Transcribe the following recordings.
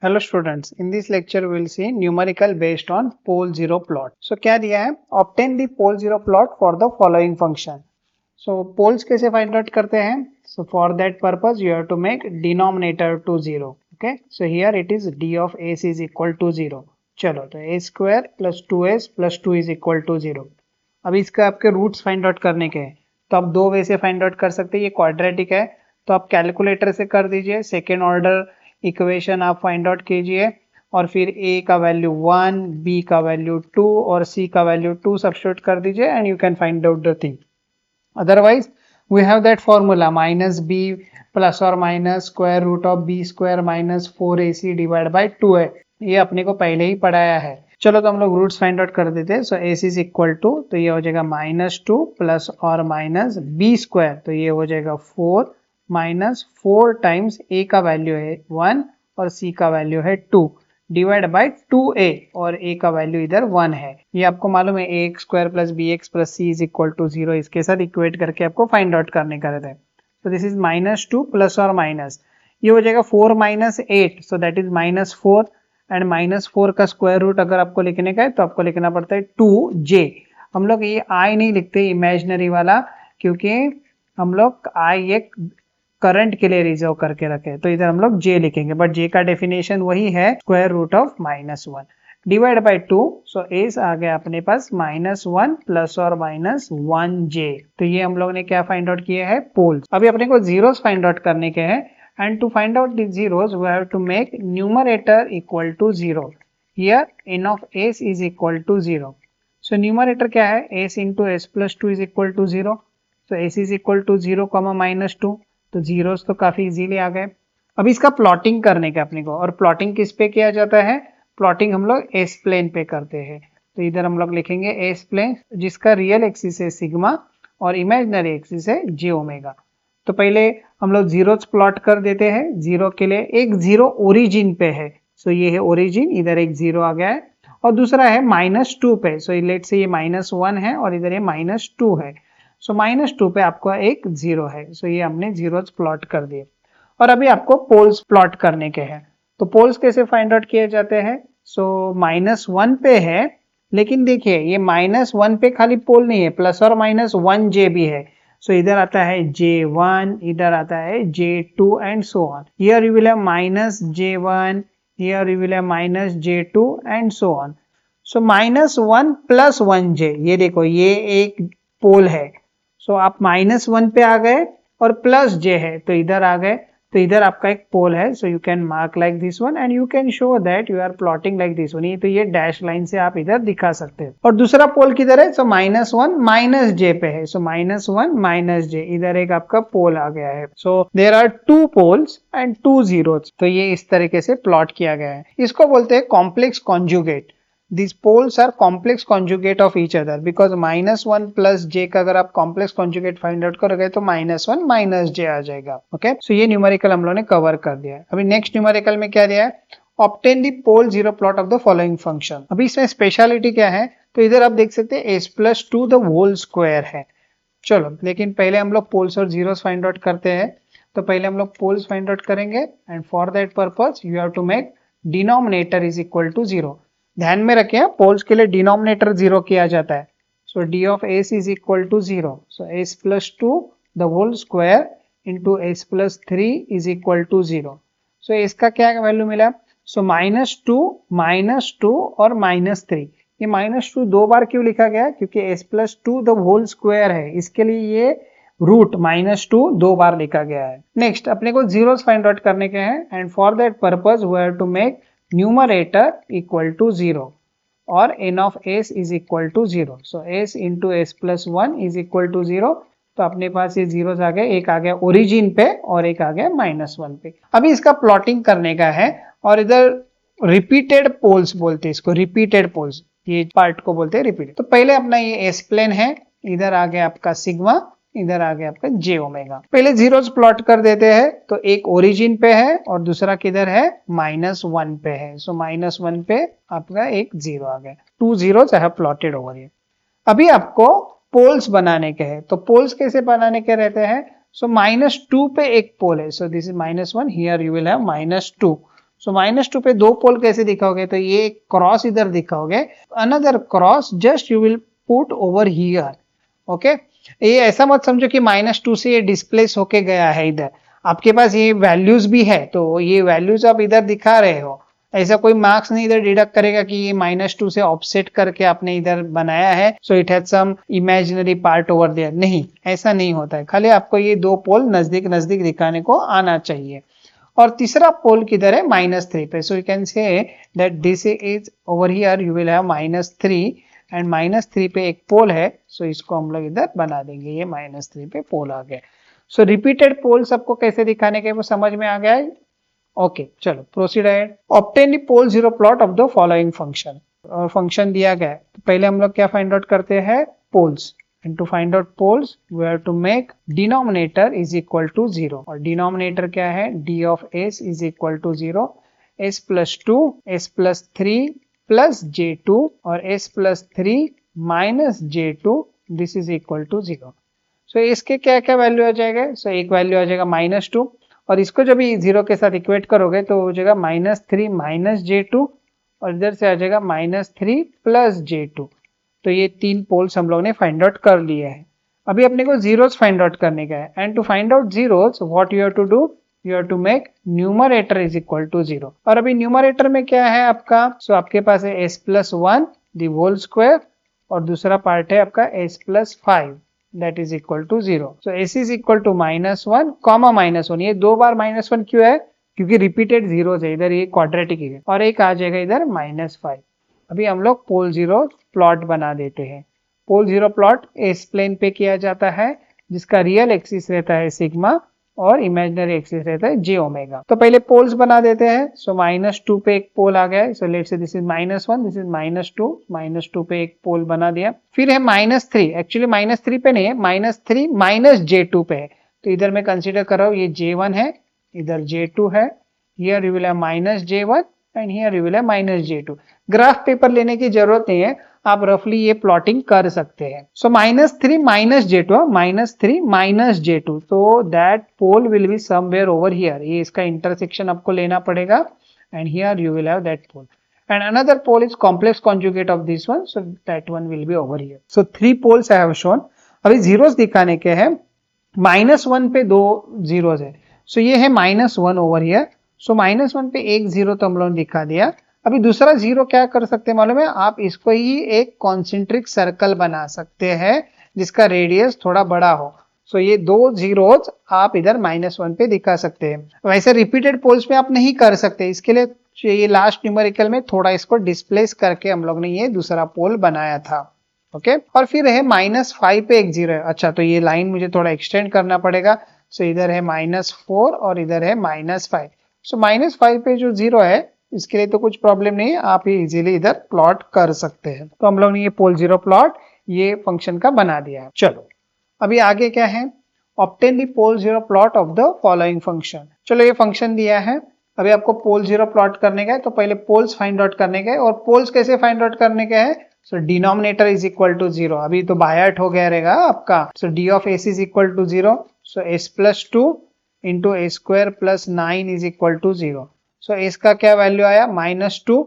Hello students, in this lecture we will see numerical based on pole zero plot. So क्या दिया है? Obtain the pole zero plot for the following function. So poles कैसे find out करते हैं? So for that purpose you have to make denominator to 0. Okay, so here it is d of s is equal to 0. चलो तो a square plus 2s plus 2 is equal to 0. अब इसका आपके roots find out करने के हैं, तो आप दो वे से फाइंड आउट कर सकते हैं. ये क्वाड्रेटिक है तो आप कैलकुलेटर से कर दीजिए. सेकेंड ऑर्डर इक्वेशन आप फाइंड आउट कीजिए और फिर a का वैल्यू 1, b का वैल्यू 2 और c का वैल्यू 2 सब्स्टिट्यूट कर दीजिए and you can find out the thing. Otherwise we have that formula minus b plus और minus square root of b square minus 4ac divide by 2 है. ये अपने को पहले ही पढ़ाया है. चलो तो हम लोग रूट्स फाइंड आउट कर देते हैं. सो ac इज इक्वल टू, तो ये हो जाएगा -2 प्लस और माइनस b स्क्वायर, तो ये हो जाएगा 4 माइनस 4 टाइम्स a का वैल्यू है 1 और c का वैल्यू है 2 डिवाइड बाई 2a और a का वैल्यू इधर 1 है. ये आपको मालूम है ax square plus bx plus c is equal to 0. इसके साथ इक्वेट करके आपको फाइंड आउट करने का रहता है. तो दिस इज -2 प्लस और माइनस, ये हो जाएगा 4 minus 8, so that is -4 and -4 का स्क्वायर रूट अगर आपको लिखने का है तो आपको लिखना पड़ता है 2j. हम लोग ये i नहीं लिखते इमेजिनरी वाला, क्योंकि हम लोग i एक करंट के लिए रिजर्व करके रखे, तो इधर हम लोग j लिखेंगे. बट j का डेफिनेशन वही है square root of -1 divide by 2. So s आ गया अपने पास -1 प्लस और माइनस 1j. तो ये हम लोग ने क्या फाइंड आउट किया है? पोल्स. अभी अपने को जीरोस फाइंड आउट करने के हैं. And to find out the zeros, we have to make numerator equal to 0. Here n of s is equal to 0. So numerator क्या है? s into s plus 2 is equal to 0. So s is equal to 0, -2. तो zeros तो काफी easily आ गए. अब इसका plotting करने का अपने को, और प्लॉटिंग किस पे किया जाता है? प्लॉटिंग हम लोग एस प्लेन पे करते हैं. तो इधर हम लोग लिखेंगे एस प्लेन, जिसका रियल एक्सिस है सिग्मा और इमेजिनरी एक्सिस है जे ओमेगा. तो पहले हम लोग जीरोस प्लॉट कर देते हैं. जीरो के लिए एक जीरो ओरिजिन पे है, सो ये है ओरिजिन, इधर एक जीरो आ गया है. और दूसरा है -2 पे, सो लेट से ये -1 है और इधर ये -2 है. सो -2 पे आपको एक जीरो है. सो ये हमने जीरोस प्लॉट कर दिए. और अभी आपको पोल्स प्लॉट करने के हैं. तो पोल्स कैसे फाइंड आउट किए जाते हैं? सो -1 पे है, लेकिन देखिए ये -1 पे खाली पोल नहीं है, प्लस और माइनस 1j भी है. So इधर आता है J1, इधर आता है J2 and so on. Here you will have -J1, here you will have -J2 and so on. So -1 plus 1J, ये देखो ये एक पोल है. So आप -1 पे आ गए और प्लस J है तो इधर आ गए, तो इधर आपका एक पोल है. So you can mark like this one and you can show that you are plotting like this one. ये तो ये डैश लाइन से आप इधर दिखा सकते हैं. और दूसरा पोल किधर है? सो -1 माइनस j पे है. सो -1 माइनस j, इधर एक आपका पोल आ गया है. So there are 2 poles and 2 zeros. तो ये इस तरीके से प्लॉट किया गया है. इसको बोलते हैं complex conjugate. These poles are complex conjugate of each other because -1 plus j का अगर आप complex conjugate find out करोगे तो -1 माइनस j आ जाएगा. ओके, सो ये न्यूमेरिकल हम लोगों ने कवर कर दिया है. अभी नेक्स्ट न्यूमेरिकल में क्या दिया है? Obtain the pole zero plot of the following function. अभी इसमें स्पेशलिटी क्या है? तो इधर आप देख सकते हैं s plus 2 the whole square है. चलो लेकिन पहले हम लोग पोल्स और जीरोस फाइंड आउट करते हैं. तो पहले हम लोग पोल्स फाइंड आउट करेंगे and for that purpose you have to make denominator is equal to 0. ध्यान में रखें पोल्स के लिए डिनोमिनेटर 0 किया जाता है. सो d of s is equal to 0. So s plus 2 the whole square into s plus 3 is equal to 0. So s का क्या वैल्यू मिला? सो -2 और -3. ये -2 दो बार क्यों लिखा गया? क्योंकि s plus 2 the whole square है, इसके लिए ये रूट -2 दो बार लिखा गया है. नेक्स्ट अपने को जीरोस फाइंड आउट करने के हैं and for that purpose we have to make numerator equal to 0 or n of s is equal to 0. So s into s plus 1 is equal to 0. तो अपने पास ये जीरोस आ गए, एक आ गया ओरिजिन पे और एक आ गया -1 पे. अभी इसका प्लॉटिंग करने का है और इधर रिपीटेड पोल्स बोलते हैं इसको, रिपीटेड पोल्स, ये पार्ट को बोलते हैं रिपीटेड. तो पहले अपना ये एस प्लेन है, इधर आ गया आपका सिग्मा, इधर आ गया आपका j ओमेगा. पहले जीरोस प्लॉट कर देते हैं. तो एक ओरिजिन पे है और दूसरा किधर है? -1 पे है. सो -1 पे आपका एक जीरो आ गया. 2 zeros I have plotted over here. अभी आपको पोल्स बनाने के हैं. तो पोल्स कैसे बनाने के रहते हैं? सो -2 पे एक पोल है. So this is -1, here you will have -2. सो -2 पे दो पोल कैसे दिखाओगे, तो ये क्रॉस इधर दिखाओगे, another cross just you will put over here. Okay, ये ऐसा मत समझो कि -2 से ये डिस्प्लेस होके गया है इधर, आपके पास ये वैल्यूज भी है तो ये वैल्यूज आप इधर दिखा रहे हो, ऐसा कोई मार्क्स नहीं इधर डिडक्ट करेगा कि ये -2 से ऑफसेट करके आपने इधर बनाया है, so it has some imaginary part over there, नहीं ऐसा नहीं होता है, खाली आपको ये दो पोल नजदीक नजदीक दिखाने को आना चाहिए। और तीसरा पोल किधर है, -3 पे, सो you can say that this is over here, you will have -3 and -3 पे एक पोल है, सो इसको हम लोग इधर बना देंगे, ये -3 पे पोल आ गया। सो रिपीटेड पोल सबको कैसे दिखाने के वो समझ में आ गया है। ओके, चलो proceed ahead. Obtain the pole zero plot of the following function, और फंक्शन दिया गया है तो पहले हम लोग क्या फाइंड आउट करते हैं, poles, and to find out poles we have to make denominator is equal to 0, और denominator क्या है, d of s is equal to 0, s plus 2 s plus 3 plus j2 और s plus 3 minus j2 this is equal to 0। सो इसके क्या क्या value आ जाएगा, सो एक value आ जाएगा -2 और इसको जब 0 के साथ इक्वेट करोगे तो हो जाएगा -3 minus j2 और इधर से आ जाएगा -3 plus j2। तो ये तीन पोल्स हम लोग ने फाइंड आउट कर लिए हैं। अभी अपने को जीरोस फाइंड आउट करने का है, and to find out zeros what you have to do, you have to make numerator is equal to 0। और अभी न्यूमरेटर में क्या है आपका, सो आपके पास है s+1 द होल स्क्वायर और दूसरा पार्ट है आपका s+5 that is equal to 0। So s is equal to -1 comma -1, ये दो बार -1 क्यों है, क्योंकि रिपीटेड जीरोस है इधर, ये क्वाड्रेटिक है, और एक आ जाएगा इधर -5। अभी हम लोग पोल जीरो प्लॉट बना देते हैं। Pole zero plot S plane पे किया जाता है, जिसका रियल एक्सिस रहता है सिग्मा और इमेजिनरी एक्सिस रहता है जे ओमेगा। तो पहले पोल्स बना देते हैं। सो -2 पे एक पोल आ गया है, so let's say this is -1, this is -2 पे एक पोल बना दिया। फिर है -3, एक्चुअली -3 पे नहीं है, -3 माइनस J2 पे है, तो इधर मैं कंसिडर कर रहा हूँ ये J1 है, इधर J2 है, here you will have -J1 and here you will have -J2। Graph paper लेने की जरूरत नहीं है, आप रफली ये प्लॉटिंग कर सकते हैं। सो -3 माइनस J2, -3 माइनस J2, तो that pole will be somewhere over here, ये इसका इंटरसेक्शन आपको लेना पड़ेगा, and here you will have that pole, and another pole is complex conjugate of this one, so that one will be over here. So 3 poles I have shown. अभी zeros दिखाने के हैं, -1 पे 2 जीरोस है, सो ये है -1 ओवर हियर, सो -1 पे एक जीरो तो हम लोगों ने दिखा दिया। अभी दूसरा जीरो क्या कर सकते हैं मालूम है, आप इसको ही एक कॉन्सेंट्रिक सर्कल बना सकते हैं जिसका रेडियस थोड़ा बड़ा हो। सो ये दो जीरोस आप इधर -1 पे दिखा सकते हैं। वैसे रिपीटेड पोल्स में आप नहीं कर सकते, इसके लिए ये लास्ट न्यूमेरिकल में थोड़ा इसको डिस्प्लेस करके हम लोग ने ये दूसरा पोल बनाया था। ओके, और फिर है -5 पे एक जीरो है। अच्छा, तो ये लाइन मुझे थोड़ा एक्सटेंड करना पड़ेगा। सो इधर है -4 और इधर है -5। सो -5 पे जो जीरो है इसके लिए तो कुछ प्रॉब्लम नहीं है, आप ये इजीली इधर प्लॉट कर सकते हैं। तो हम लोग ने ये पोल जीरो प्लॉट ये फंक्शन का बना दिया है। चलो अभी आगे क्या है, obtain the pole zero plot of the following function. चलो ये फंक्शन दिया है, अभी आपको पोल जीरो प्लॉट करने का है, तो पहले पोल्स फाइंड आउट करने के हैं। और पोल्स कैसे फाइंड आउट करने के हैं, so denominator is equal to 0, अभी तो बायट हो गया रहेगा आपका। So d of s is equal to 0, so s+2 into a square plus 9 is equal to 0। So इसका क्या वैल्यू आया, -2,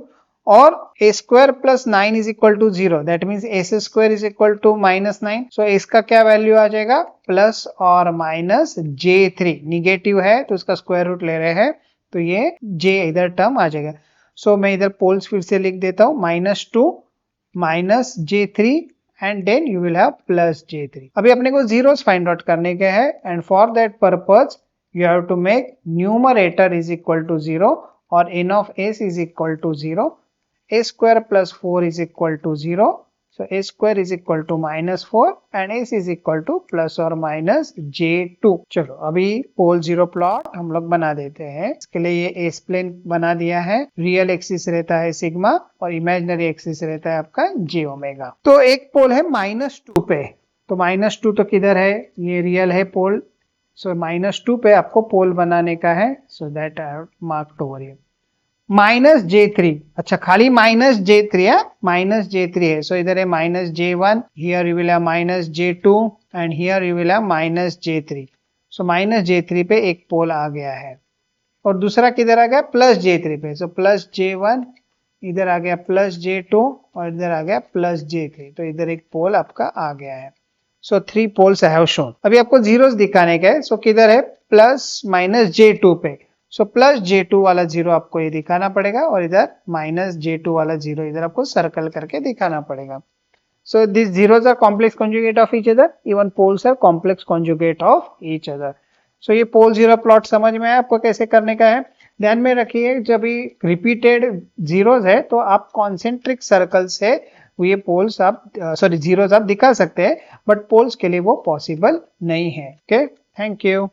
और a square plus 9 is equal to 0, that means s square is equal to -9। So इसका क्या value आ जाएगा, plus और minus J3, negative है तो इसका स्क्वायर रूट ले रहे हैं, तो ये J इधर टर्म आ जाएगा। सो मैं इधर पोल्स फिर से लिख देता हूँ, -2 minus J3 and then you will have plus J3। अभी अपने को जीरोस फाइंड आउट करने के हैं, and for that purpose you have to make numerator is equal to 0 or n of s is equal to 0, a square plus 4 is equal to 0, so a square is equal to -4 and s is equal to plus or minus J2। चलो अभी पोल zero plot हम लोग बना देते हैं। इसके लिए ये एस प्लेन बना दिया है, रियल एक्सिस रहता है सिग्मा और इमेजिनरी एक्सिस रहता है आपका जे ओमेगा। तो एक पोल है -2 पे, तो -2 तो किधर है, ये रियल है पोल, सो -2 पे आपको पोल बनाने का है, so that I have marked over here. -J3, अच्छा खाली -J3 है, -J3 है, सो इधर है -J1, here you will have -J2 and here you will have -J3। So -J3 पे एक पोल आ गया है। और दूसरा किधर आ गया प्लस J3 पे, सो प्लस J1, इधर आ गया प्लस J2 और इधर आ गया प्लस J3, तो इधर एक पोल आपका आ गया है। सो 3 पोल्स आई हैव शोन। अभी आपको जीरोस दिखाने का है, सो किधर है प्लस माइनस J2 पे, सो प्लस J2 वाला जीरो आपको ये दिखाना पड़ेगा और इधर माइनस J2 वाला जीरो इधर आपको सर्कल करके दिखाना पड़ेगा। So these zeros are complex conjugate of each other, even poles are complex conjugate of each other. So ये पोल जीरो प्लॉट समझ में आया आपको कैसे करने का है। ध्यान में रखिए जब भी रिपीटेड जीरोस है तो आप कॉन्सेंट्रिक सर्कल से ये पोल्स आप जीरोस आप दिखा सकते हैं, बट पोल्स के लिए वो पॉसिबल नहीं है। Okay, thank you.